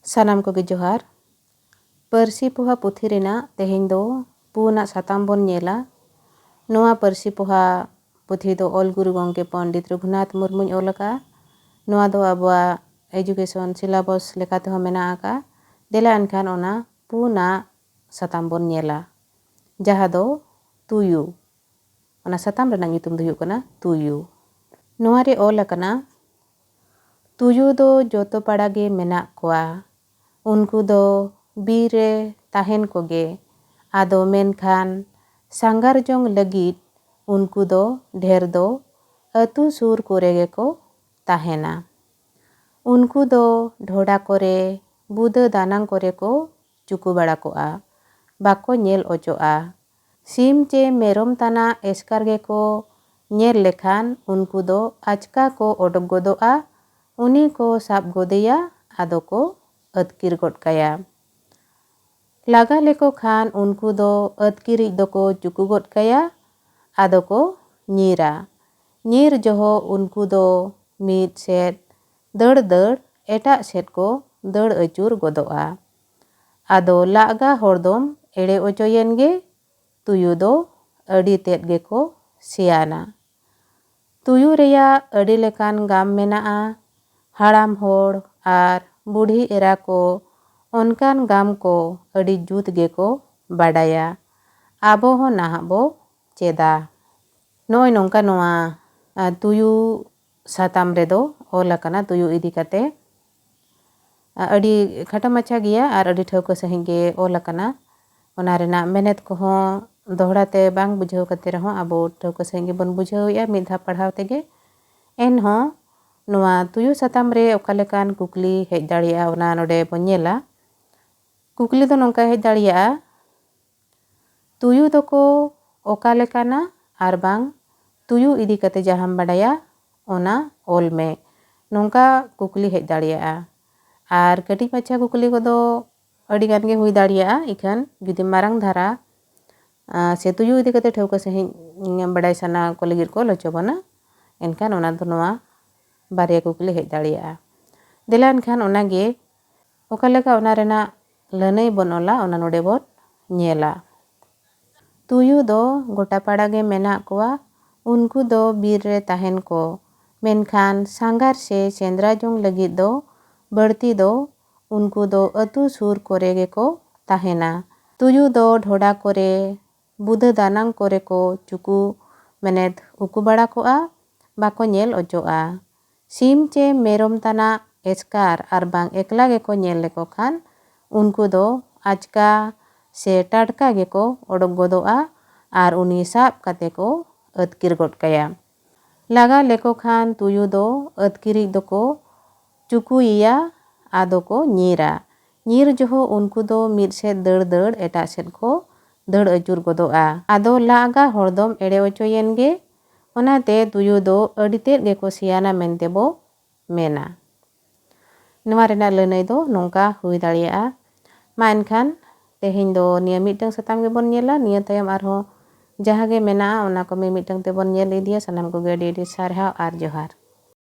ᱥᱟᱱᱟᱢ ᱠᱚᱜᱮ ᱡᱚᱦᱟᱨ। ᱯᱟᱹᱨᱥᱤ ᱯᱚᱦᱟ ᱯᱩᱛᱷᱤ ᱨᱮᱱᱟᱜ ᱛᱮᱦᱮᱧ ᱫᱚ ᱯᱩᱱᱟᱜ ᱥᱟᱛᱟᱢ ᱵᱚᱱ ᱧᱮᱞᱟ। ᱱᱚᱣᱟ ᱯᱟᱹᱨᱥᱤ ᱯᱚᱦᱟ ᱯᱩᱛᱷᱤ ᱫᱚ ᱚᱞ ᱜᱩᱨᱩ ᱜᱚᱢᱠᱮ ᱯᱚᱱᱰᱤᱛ ᱨᱚᱜᱷᱩᱱᱟᱛᱷ ᱢᱩᱨᱢᱩᱧ ᱚᱞ ᱟᱠᱟᱜᱼᱟ। ᱱᱚᱣᱟ ᱫᱚ ᱟᱵᱚᱣᱟᱜ ᱮᱰᱩᱠᱮᱥᱚᱱ ᱥᱤᱞᱮᱵᱟᱥ ᱞᱮᱠᱟ ᱛᱮᱦᱚᱸ ᱢᱮᱱᱟᱜ ᱟᱠᱟᱜᱼᱟ। ᱫᱮᱞᱟ ᱮᱱᱠᱷᱟᱱ ᱚᱱᱟ ᱯᱩᱱᱟᱜ ᱥᱟᱛᱟᱢ ᱵᱚᱱ ᱧᱮᱞᱟ, ᱡᱟᱦᱟᱸ ᱫᱚ ᱛᱩᱭᱩ। ᱚᱱᱟ ᱥᱟᱛᱟᱢ ᱨᱮᱱᱟᱜ ᱧᱩᱛᱩᱢ ᱫᱚ ᱦᱩᱭᱩᱜ ᱠᱟᱱᱟ ᱛᱩᱭᱩ। ᱱᱚᱣᱟ ᱨᱮ ᱚᱞ ᱟᱠᱟᱱᱟ, ᱛᱩᱭᱩ ᱫᱚ ᱡᱚᱛᱚ ᱯᱟᱲᱟ ᱜᱮ ᱢᱮᱱᱟᱜ ᱠᱚᱣᱟ। ᱩᱱᱠᱩ ᱫᱚ ᱵᱤᱨ ᱨᱮ ᱛᱟᱦᱮᱱ ᱠᱚᱜᱮ, ᱟᱫᱚ ᱢᱮᱱᱠᱷᱟᱱ ᱥᱟᱸᱜᱷᱟᱨ ᱡᱚᱝ ᱞᱟᱹᱜᱤᱫ ᱩᱱᱠᱩ ᱫᱚ ᱰᱷᱮᱨ ᱫᱚ ᱟᱹᱛᱩ ᱥᱩᱨ ᱠᱚᱨᱮ ᱜᱮᱠᱚ ᱛᱟᱦᱮᱱᱟ। ᱩᱱᱠᱩ ᱫᱚ ᱰᱷᱚᱰᱟ ᱠᱚᱨᱮ, ᱵᱩᱫᱟᱹ ᱫᱟᱱᱟᱝ ᱠᱚᱨᱮ ko ᱪᱩᱠᱩ ᱵᱟᱲᱟ ᱠᱚᱜᱼᱟ, ᱵᱟᱠᱚ ᱧᱮᱞ ᱚᱪᱚᱜᱼᱟ। ᱥᱤᱢ ᱪᱮ ᱢᱮᱨᱚᱢ ᱛᱟᱱᱟᱜ ᱮᱥᱠᱟᱨ ᱜᱮᱠᱚ ᱧᱮᱞ ᱞᱮᱠᱷᱟᱱ ᱩᱱᱠᱩ ᱫᱚ ᱟᱪᱠᱟ ko odok godoᱜᱼᱟ, ᱩᱱᱤ ko ᱥᱟᱵ ᱜᱚᱫᱮᱭᱟ, ᱟᱫᱚ ko ᱟᱹᱛᱠᱤᱨ ᱜᱚᱫ ᱠᱟᱭᱟ। ᱞᱟᱜᱟ ᱞᱮᱠᱚ ᱠᱷᱟᱱ ᱩᱱᱠᱩ ᱫᱚ ᱟᱹᱛᱠᱤᱨᱤᱡ ᱫᱚᱠᱚ ᱪᱩᱠᱩ ᱜᱚᱫ ᱠᱟᱭᱟ, ᱟᱫᱚ ko ᱧᱤᱨᱟ। ᱧᱤᱨ ᱡᱚᱦᱚᱜ ᱩᱱᱠᱩ ᱫᱚ ᱢᱤᱫ ᱥᱮᱫ ᱫᱟᱹᱲ ᱫᱟᱹᱲ ᱮᱴᱟᱜ ᱥᱮᱫ ko ᱫᱟᱹᱲ ᱟᱹᱪᱩᱨ ᱜᱚᱫᱚᱜᱼᱟ। ᱟᱫᱚ ᱞᱟᱜᱟ ᱦᱚᱲ ᱫᱚᱢ ᱮᱲᱮ ᱚᱪᱚᱭᱮᱱ ᱜᱮ, ᱛᱩᱭᱩ ᱫᱚ ᱟᱹᱰᱤ ᱛᱮᱫ ᱜᱮᱠᱚ ᱥᱮᱭᱟᱱᱟ। ᱛᱩᱭᱩ ᱨᱮᱭᱟᱜ ᱟᱹᱰᱤ ᱞᱮᱠᱟᱱ ᱜᱟᱢ ᱢᱮᱱᱟᱜᱼᱟ। ᱦᱟᱲᱟᱢ ᱦᱚᱲ ᱟᱨ ᱵᱩᱰᱷᱤ ᱮᱨᱟ ko ᱚᱱᱠᱟᱱ ᱜᱟᱢ ko ᱟᱹᱰᱤ ᱡᱩᱛ ᱜᱮᱠᱚ ᱵᱟᱰᱟᱭᱟ। ᱟᱵᱚ ᱦᱚᱸ ᱱᱟᱦᱟᱜ ᱵᱚ ᱪᱮᱫᱟ। ᱱᱚᱜᱼᱚᱭ ᱱᱚᱝᱠᱟ ᱱᱚᱣᱟ ᱛᱩᱭᱩ ᱥᱟᱛᱟᱢ ᱨᱮᱫᱚ ᱚᱞ ᱟᱠᱟᱱᱟ ᱛᱩᱭᱩ ᱤᱫᱤ ᱠᱟᱛᱮ। ᱟᱹᱰᱤ ᱠᱷᱟᱴᱚ ᱢᱟᱪᱷᱟ ᱜᱮᱭᱟ ᱟᱨ ᱟᱹᱰꯤ ᱴᱷᱟᱹᱣᱠᱟᱹ ᱥᱟᱺᱦᱤᱡ ᱜᱮ ᱚᱞ ᱟᱠᱟᱱᱟ। ᱚᱱᱟ ᱨᱮᱱᱟᱜ ᱢᱮᱱᱮᱫ ᱠᱚᱦᱚᱸ ᱫᱚᱦᱲᱟ te bang ᱵᱩᱡᱷᱟᱹᱣ ᱠᱟᱛᱮ ᱨᱮᱦᱚᱸ ᱟᱵᱚ ᱴᱷᱟᱹᱣᱠᱟᱹ ᱥᱟᱺᱦᱤᱡ ᱜᱮᱵᱚᱱ ᱵᱩᱡᱷᱟᱹᱣᱮᱜᱼᱟ ᱢᱤᱫ ᱫᱷᱟᱣ ᱯᱟᱲᱦᱟᱣ ᱛᱮᱜᱮ। ᱮᱱᱦᱚᱸ ᱱᱚᱣᱟ ᱛᱩᱭᱩ ᱥᱟᱛᱟᱢ ᱨᱮ ᱚᱠᱟ ᱞᱮᱠᱟᱱ ᱠᱩᱠᱞᱤ ᱦᱮᱡ ᱫᱟᱲᱮᱭᱟᱜᱼᱟ ᱚᱱᱟ ᱱᱚᱰᱮ ᱵᱚᱱ ᱧᱮᱞᱟ। ᱠᱩᱠᱞᱤ ᱫᱚ ᱱᱚᱝᱠᱟ ᱦᱮᱡ ᱫᱟᱲᱮᱭᱟᱜᱼᱟ, ᱛᱩᱭᱩ ᱫᱚᱠᱚ ᱚᱠᱟ ᱞᱮᱠᱟᱱᱟ ᱟᱨ ᱵᱟᱝ ᱛᱩᱭᱩ ᱤᱫᱤ ᱠᱟᱛᱮ ᱡᱟᱦᱟᱸᱢ ᱵᱟᱰᱟᱭᱟ ᱚᱱᱟ ᱚᱞ ᱢᱮ। ᱱᱚᱝᱠᱟ ᱠᱩᱠᱞᱤ ᱦᱮᱡ ᱫᱟᱲᱮᱭᱟᱜᱼᱟ। ᱟᱨ ᱠᱟᱹᱴᱤᱡ ᱢᱟᱪᱷᱟ ᱠᱩᱠᱞᱤ ᱠᱚᱫᱚ ᱟᱹᱰᱤ ᱜᱟᱱ ᱜᱮ ᱦᱩᱭ ᱫᱟᱲᱮᱭᱟᱜᱼᱟ। ᱤᱠᱷᱟᱹᱱ ᱡᱩᱫᱤ ᱢᱟᱨᱟᱝ ᱫᱷᱟᱨᱟ ᱥᱮ ᱛᱩᱭᱩ ᱤᱫᱤ ᱠᱟᱛᱮ ᱴᱷᱟᱹᱣᱠᱟᱹ ᱥᱟᱺᱦᱤᱡ ᱵᱟᱰᱟᱭ ᱥᱟᱱᱟ ᱠᱚ ᱞᱟᱹᱜᱤᱫ ᱠᱚ ᱞᱚᱪᱚ ᱵᱚᱱᱟ, ᱮᱱᱠᱷᱟन ᱚᱱᱟ ᱫᱚ ᱱᱚᱣᱟ ᱵᱟᱨᱭᱟ ᱠᱩᱠᱞᱤ ᱦᱮᱡ ᱫᱟᱲᱮᱭᱟᱜᱼᱟ। ᱫᱮᱞᱟ ᱮᱱᱠᱷᱟᱱ ᱚᱱᱟᱜᱮ ᱚᱠᱟ ᱞᱮᱠᱟ ᱚᱱᱟ ᱨᱮᱱᱟᱜ ᱞᱟᱹᱱᱟᱹᱭ ᱵᱚᱱ ᱚᱞᱟ ᱚᱱᱟ ᱱᱚᱰᱮ ᱵᱚᱱ ᱧᱮᱞᱟ। ᱛᱩᱭᱩ ᱫᱚ ᱜᱚᱴᱟ ᱯᱟᱲᱟ ᱜᱮ ᱢᱮᱱᱟᱜ ᱠᱚᱣᱟ। ᱩᱱᱠᱩ ᱫᱚ ᱵᱤᱨ ᱨᱮ ᱛᱟᱦᱮᱱ ko, ᱢᱮᱱᱠᱷᱟन ᱥᱟᱸᱜᱷᱟᱨ ᱥᱮ ᱥᱮᱸᱫᱽᱨᱟ ᱡᱚᱝ ᱞᱟᱹᱜᱤᱫ ᱫᱚ ᱵᱟᱹᱲᱛᱤ ᱫᱚ ᱩᱱᱠᱩ ᱫᱚ ᱟᱹᱛᱩ ᱥᱩᱨ ᱠᱚᱨᱮ ᱜᱮᱠᱚ ᱛᱟᱦᱮᱱᱟ। ᱛᱩᱭᱩ ᱫᱚ ᱰᱷᱚᱰᱟ ᱠᱚᱨᱮ, ᱵᱩᱫᱟᱹ ᱫᱟᱱᱟᱝ ᱠᱚᱨᱮ ko ᱪᱩᱠᱩ ᱢᱮᱱᱮᱫ ᱩᱠᱩ ᱵᱟᱲᱟ ᱠᱚᱜᱼᱟ, ᱵᱟᱠᱚ ᱧᱮᱞ ᱚᱪᱚᱜᱼᱟ। ᱥᱤᱢ ᱪᱮ ᱢᱮᱨᱚᱢ ᱛᱟᱱᱟᱜ ᱮᱥᱠᱟᱨ ᱟᱨ ᱵᱟᱝ ᱮᱠᱞᱟ ᱜᱮᱠᱚ ᱧᱮᱞ ᱞᱮᱠᱚ ᱠᱷᱟᱱ ᱩᱱᱠু ᱫᱚ ᱟᱪᱠᱟ ᱥᱮ ᱴᱟᱴᱠᱟ ᱜᱮᱠᱚ odok godoᱜᱼᱟ ᱟᱨ ᱩᱱᱤ ᱥᱟᱵ ᱠᱟᱛᱮ ko ᱟᱹᱛᱠᱤᱨ ᱜᱚᱫ ᱠᱟᱭᱟ। ᱞᱟᱜᱟ ᱞᱮᱠᱚ ᱠᱷᱟᱱ ᱛᱩᱭᱩ ᱫᱚ ᱟᱹᱛᱠᱤᱨᱤᱡ ᱫᱚᱠᱚ ᱪᱩᱠᱩᱭᱮᱭᱟ, ᱟᱫᱚ ko ᱧᱤᱨᱟ। ᱧᱤᱨ ᱡᱚᱦᱚᱜ ᱩᱱᱠᱩ ᱫᱚ ᱢᱤᱫ ᱥᱮᱫ ᱫᱟᱹᱲ ᱫᱟᱹᱲ ᱮᱴᱟᱜ ᱥᱮᱫ ko ᱫᱟᱹᱲ ᱟᱹᱪᱩᱨ ᱜᱚᱫᱚᱜᱼᱟ। ᱟᱫᱚ ᱞᱟᱜᱟ ᱦᱚᱲ ᱫᱚᱢ ᱮᱲᱮ ᱚᱪᱚᱭᱮᱱ ᱜᱮ, ᱚᱱᱟᱛᱮ ᱛᱩᱭᱩ ᱫᱚ ᱟᱹᱰᱤ ᱛᱮᱫ ᱜᱮᱠᱚ ᱥᱮᱭᱟᱱᱟ ᱢᱮᱱᱛᱮ ᱵᱚ ᱢᱮᱱᱟ। ᱱᱚᱣᱟ ᱨᱮᱱᱟᱜ ᱞᱟᱹᱱᱟᱹᱭ ᱫᱚ ᱱᱚᱝᱠᱟ ᱦᱩᱭ ᱫᱟᱲᱮᱭᱟᱜᱼᱟ। ᱢᱟ ᱮᱱᱠᱷᱟᱱ ᱛᱮᱦᱮᱧ ᱫᱚ ᱱᱤᱭᱟᱹ ᱢᱤᱫᱴᱟᱝ ᱥᱟᱛᱟᱢ ᱜᱮᱵᱚᱱ ᱧᱮᱞᱟ, ᱱᱤᱭᱟᱹ ᱛᱟᱭᱚᱢ ᱟᱨᱦᱚᱸ ᱡᱟᱦᱟᱸ ᱜᱮ ᱢᱮᱱᱟᱜᱼᱟ ᱚᱱᱟ ko ᱢᱤᱫᱴᱟᱝ ᱛᱮᱵᱚᱱ ᱧᱮᱞ ᱤᱫᱤᱭᱟ। ᱥᱟᱱᱟᱢ ᱠᱚᱜᱮ ᱟᱹᱰᱤ ᱟᱹᱰᱤ ᱥᱟᱨᱦᱟᱣ ᱟᱨ ᱡᱚᱦᱟᱨ।